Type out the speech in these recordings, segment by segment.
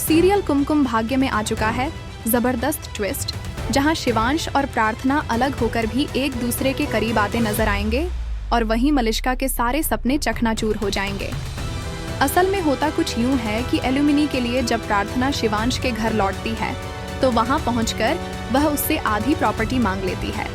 Serial Kumkum Bhagya में आ चुका है जबरदस्त ट्विस्ट, जहां शिवांश और प्रार्थना अलग होकर भी एक दूसरे के करीब आते नजर आएंगे और वहीं मलिष्का के सारे सपने चकनाचूर हो जाएंगे। असल में होता कुछ यूं है कि एल्यूमिनी के लिए जब प्रार्थना शिवांश के घर लौटती है तो वहां पहुंचकर वह उससे आधी प्रॉपर्टी मांग लेती है।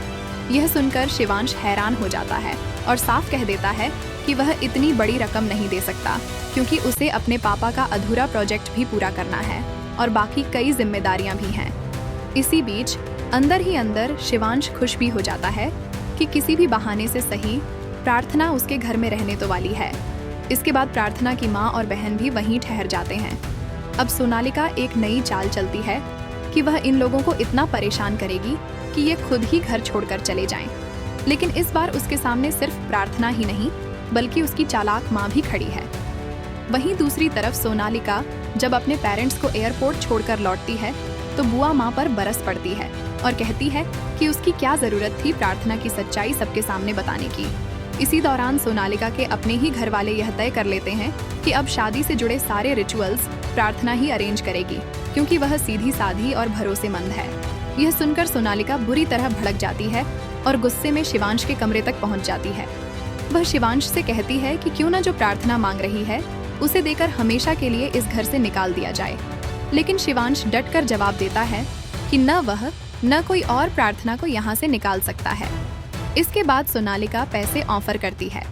यह सुनकर शिवांश हैरान हो जाता है और साफ कह देता है कि वह इतनी बड़ी रकम नहीं दे सकता, क्योंकि उसे अपने पापा का अधूरा प्रोजेक्ट भी पूरा करना है और बाकी कई जिम्मेदारियां भी हैं। इसी बीच अंदर ही अंदर शिवांश खुश भी हो जाता है कि किसी भी बहाने से सही प्रार्थना उसके घर में रहने तो वाली है। इसके बाद प्रार्थना की माँ और बहन भी वहीं ठहर जाते हैं। अब सोनालिका एक नई चाल चलती है कि वह इन लोगों को इतना परेशान करेगी कि ये खुद ही घर छोड़कर चले जाएं। लेकिन इस बार उसके सामने सिर्फ प्रार्थना ही नहीं बल्कि उसकी चालाक माँ भी खड़ी है। वहीं दूसरी तरफ सोनालिका जब अपने पेरेंट्स को एयरपोर्ट छोड़कर लौटती है तो बुआ माँ पर बरस पड़ती है और कहती है कि उसकी क्या जरूरत थी प्रार्थना की सच्चाई सबके सामने बताने की। इसी दौरान सोनालिका के अपने ही घर वाले यह तय कर लेते हैं कि अब शादी से जुड़े सारे रिचुअल्स प्रार्थना ही अरेंज करेगी, क्योंकि वह सीधी साधी और भरोसेमंद है। यह सुनकर सोनालिका बुरी तरह भड़क जाती है और गुस्से में शिवांश के कमरे तक पहुंच जाती है। वह शिवांश से कहती है कि क्यों न जो प्रार्थना मांग रही है उसे देकर हमेशा के लिए इस घर से निकाल दिया जाए। लेकिन शिवांश डटकर जवाब देता है कि न वह न कोई और प्रार्थना को यहाँ से निकाल सकता है। इसके बाद सोनालिका पैसे ऑफर करती है,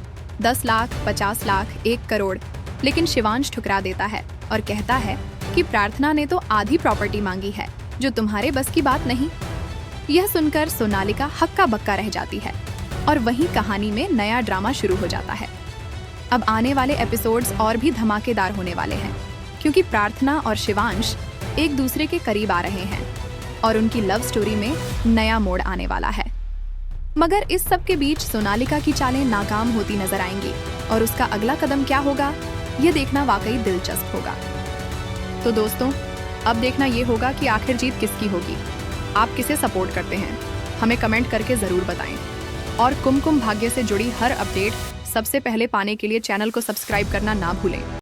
10 लाख, 50 लाख, 1 करोड़, लेकिन शिवांश ठुकरा देता है और कहता है कि प्रार्थना ने तो आधी प्रॉपर्टी मांगी है, जो तुम्हारे बस की बात नहीं। यह सुनकर सोनालिका हक्का बक्का रह जाती है और वहीं कहानी में नया ड्रामा शुरू हो जाता है। अब आने वाले एपिसोड्स और भी धमाकेदार होने वाले हैं, क्योंकि प्रार्थना और शिवांश एक दूसरे के करीब आ रहे हैं और उनकी लव स्टोरी में नया मोड़ आने वाला है। मगर इस सब के बीच सोनालिका की चालें नाकाम होती नजर आएंगी और उसका अगला कदम क्या होगा, यह देखना वाकई दिलचस्प होगा। तो दोस्तों, अब देखना ये होगा कि आखिर जीत किसकी होगी। आप किसे सपोर्ट करते हैं, हमें कमेंट करके जरूर बताएं। और कुमकुम भाग्य से जुड़ी हर अपडेट सबसे पहले पाने के लिए चैनल को सब्सक्राइब करना ना भूलें।